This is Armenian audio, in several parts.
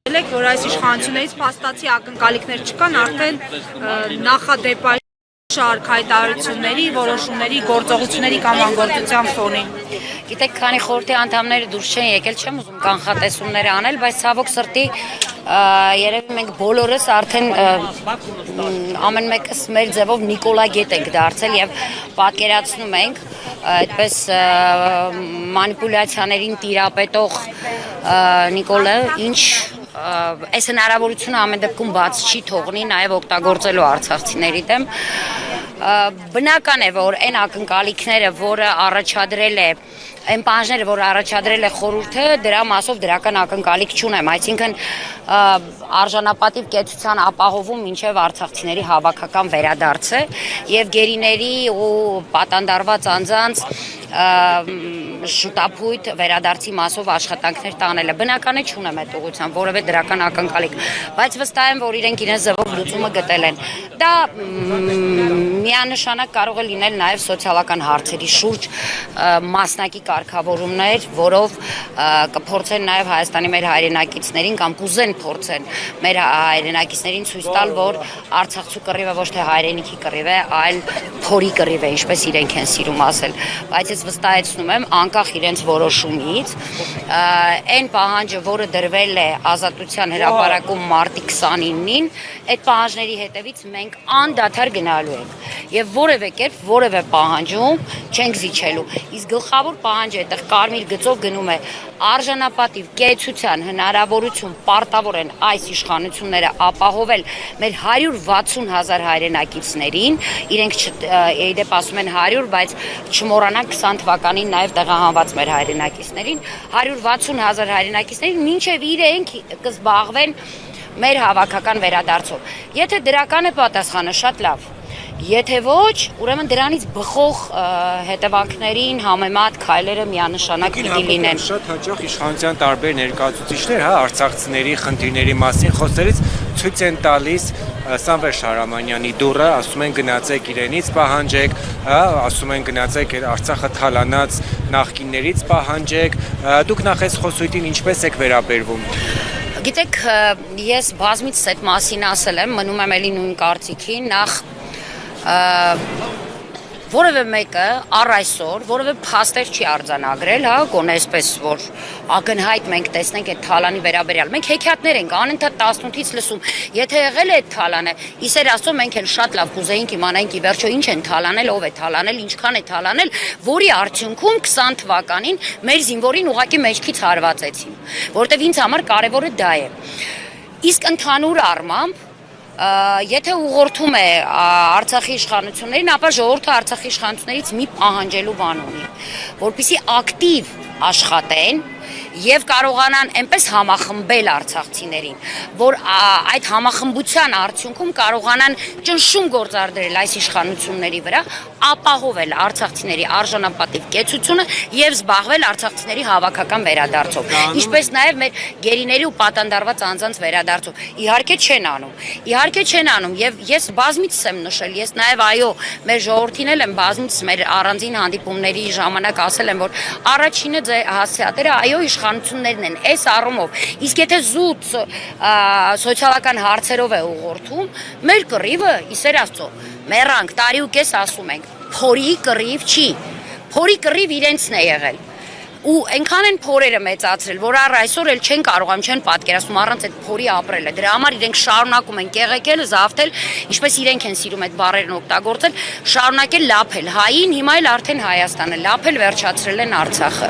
Ելեք, որ այս իշխանություններից փաստացի ակնկալիքներ չկան, արդեն նախադեպային շարք հայտարարությունների, որոշումների, գործողությունների կամ անգործության ֆոնին։ Գիտեք, քանի խորհրդի անդամները դուրս չեն եկել, չեմ ուզում կանխատեսումներ անել, բայց ցավոք սրտի երևի մենք բոլորս արդեն ամեն մեկս մեր ձևով Նիկոլա գետ ենք դարձել եւ պատկերացնում ենք այդպես մանիպուլյացիաներին տիրապետող Նիկոլը ինչ այս հնարավորությունը ամեն դեպքում բաց չի թողնի նաև օգտագործելու արցախցիների դեմ բնական է որ այն ակնկալիքները որը առաջադրել է այն բաժները որ առաջադրել է խորհուրդը դրա մասով դրական ակնկալիք չունեմ այսինքն արժանապատիվ կեցության ապահովում մինչև արցախցիների հավաքական վերադարձը եւ գերիների ու պատանդարված անձանց շուտապույտ վերադարձի մասով աշխատանքներ տանելը բնական է չունեմ այդ ուղղությամբ որևէ դրական ակնկալիք բայց վստահ եմ որ իրենք իրենց ձևով լուծումը գտել են դա միանշանակ կարող է լինել նաև սոցիալական հարցերի շուրջ մասնակի կարգավորումներ որով կփորձեն նաև Հայաստանի մեր հայրենակիցներին կամ կուզեն փորձեն մեր հայրենակիցներին ցույց տալ որ Արցախցու կռիվը ոչ թե հայրենիքի կռիվ է այլ փորի կռիվ է ինչպես իրենք են սիրում ասել բայց ես վստահեցնում եմ անկախ իրենց որոշումից այն պահանջը որը դրվել է ազատության հրապարակում մարտի 29-ին այդ պահանջների հետևից մենք անդադար գնալու ենք եւ որևէ կերպ որևէ պահանջում չենք զիջելու իսկ գլխավոր պահանջը այդտեղ կարմիր գծով գնում է արժանապատիվ կեցության հնարավորություն պարտավոր են այս իշխանությունները ապահովել մեր 160,000 հայրենակիցներին իրենք իդեպ ասում են 100 բայց չմոռանանք 20 թվականին նաև տեղահանված մեր հայրենակիցներին 160,000 հայրենակիցներին մինչև իրենք կզբաղվեն մեր հավաքական վերադարձով եթե դրական է պատասխանը շատ լավ Եթե ոչ, ուրեմն դրանից բխող հետևանքներին համեմատ քայլերը միանշանակ պիտի լինեն։ Շատ հաճախ իշխանության տարբեր ներկայացուցիչներ, հա, արցախցիների խնդիրների մասին խոսելիս ցույց են տալիս Սամվել Շահրամանյանի դուրը, ասում են գնացեք իրենից պահանջեք, հա, ասում են գնացեք Արցախը թալանած նախկիններից պահանջեք, դուք նախ այս խոսույթին ինչպես եք վերաբերվում։ Գիտեք, ես բազմից այդ մասին ասել եմ, մնում եմ էլի նույն կարծիքին, նախ որևէ մեկը առ այսօր որևէ փաստեր չի արձանագրել, հա, գոնե այսպես որ ակնհայտ մենք տեսնենք այդ թալանի վերաբերյալ։ Մենք հեքիաթներ ենք անընդհատ 18-ից լսում։ Եթե եղել է այդ թալանը, իսեր աստծո մենք էլ շատ լավ կուզեինք իմանայինք ի վերջո ինչ են թալանել, ով է թալանել, ինչքան է թալանել, որի արդյունքում 20 թվականին մեր զինվորին ուղղակի մեջքից հարվածեցին, որտեվ ինձ համար կարևորը դա է։ Իսկ ընդհանուր առմամբ Եթե ուղղորդում է Արցախի իշխանություններին, ապա ժողովուրդը Արցախի իշխանություններից մի պահանջելու բան ունի, որպեսզի ակտիվ աշխատեն եւ կարողանան այնպես համախմբել արցախցիներին, որ այդ համախմբության արդյունքում կարողանան ճնշում գործադրել այս իշխանությունների վրա, ապահովել արցախցիների արժանապատիվ կեցությունը եւ զբաղվել արցախցիների հավաքական վերադարձով, ինչպես նաեւ մեր գերիների ու պատանդարված անձանց վերադարձով։ Իհարկե չեն անում եւ ես բազմիցս եմ նշել, ես նաեւ այո, մեր ժողովրդին էլ եմ բազմիցս մեր առանձին հանդիպումների ժամանակ ասել եմ, որ առաջինը հասցեատերը այո իշխանություններն են այս առումով իսկ եթե զուտ սոցիալական հարցերով է ուղղորդում մեր կռիվը իսեր աստծո մեռանք տարի ու կես ասում ենք փորի կռիվ չի փորի կռիվ իրենցն է եղել ու այնքան են փորերը մեծացրել որ առ այսօր էլ չեն կարողանում չեն պատկերացնում առանց այդ փորի ապրելը դրա համար իրենք շարունակում են կեղեքել զավթել ինչպես իրենք են սիրում այդ բառերն օգտագործել շարունակել լափել հային հիմա էլ արդեն Հայաստանը լափել վերջացրել են Արցախը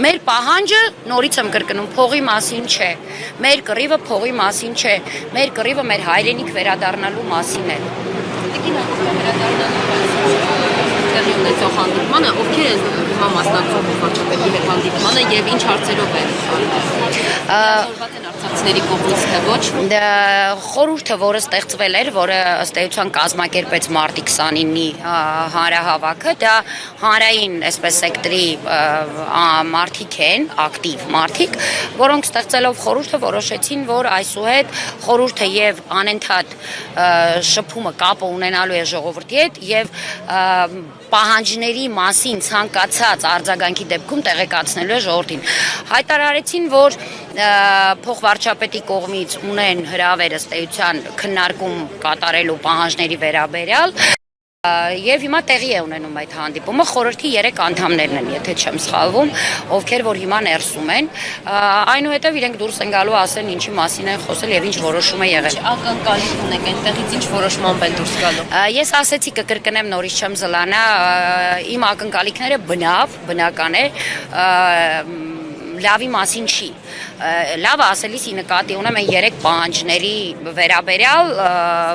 մեր պահանջը նորից եմ կրկնում փողի մասին չէ մեր կռիվը փողի մասին չէ մեր կռիվը մեր հայրենիք վերադառնալու մասին է ունեցող հանդիպմանը, ովքեր են հիմա մասնակցում վարչապետի հետ հանդիպմանը եւ ինչ հարցերով են զորված են արցախցիների կողմից թե ոչ խորհուրդը, որը ստեղծվել էր, որը ըստ էության կազմակերպեց մարտի 29-ի հանրահավաքը, դա հանրային, այսպես սեկտորի մարդիկ են, ակտիվ մարդիկ, որոնք ստեղծելով խորհուրդը որոշեցին, որ այսուհետ խորհուրդը եւ անընդհատ շփումը կապը ունենալու է ժողովրդի հետ եւ պահանջների մասին ցանկացած արձագանքի դեպքում տեղեկացնելու է ժողովրդին։ Հայտարարեցին, որ փոխվարչապետի կողմից ունեն հրավեր ըստ էության քննարկում կատարելու պահանջների վերաբերյալ Եվ հիմա տեղի է ունենում այդ հանդիպումը, խորհրդի 3 անդամներն են, եթե չեմ սխալվում, ովքեր որ հիմա ներսում են, այնուհետև իրենք դուրս են գալու ասեն ինչի մասին են խոսել եւ ինչ որոշում է եղել։ Ակնկալիք ունեք այնտեղից ինչ որոշմամբ են դուրս գալու։ Ես ասեցի կկրկնեմ, նորից չեմ զլանա, իմ ակնկալիքները բնական է, լավի մասին չի։ Լավը ասելիս ի նկատի ունեմ այն 3 պահանջների վերաբերյալ,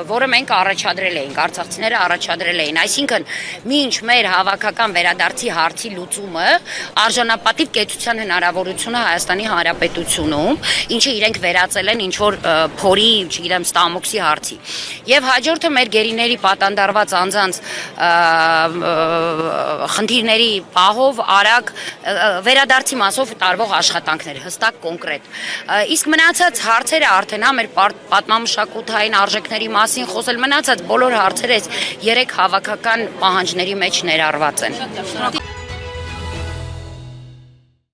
որը մենք առաջադրել էինք, արցախցիները առաջադրել էին, այսինքն մինչ մեր հավաքական վերադարձի հարցի լուծումը արժանապատիվ կեցության հնարավորությունը Հայաստանի Հանրապետությունում, ինչը իրենք վերածել են ինչ-որ փորի, չգիտեմ, ստամոքսի հարցի։ Եվ հաջորդը մեր գերիների պատանդարված անձանց խնդիրների պահով արագ վերադարձի մասով տարվող աշխատանքներ, հստակ կոնկրետ Իսկ մնացած հարցերը արդեն մեր պատմամշակութային արժեքների մասին խոսել մնացած բոլոր հարցերը 3 հավաքական պահանջների մեջ ներառված են։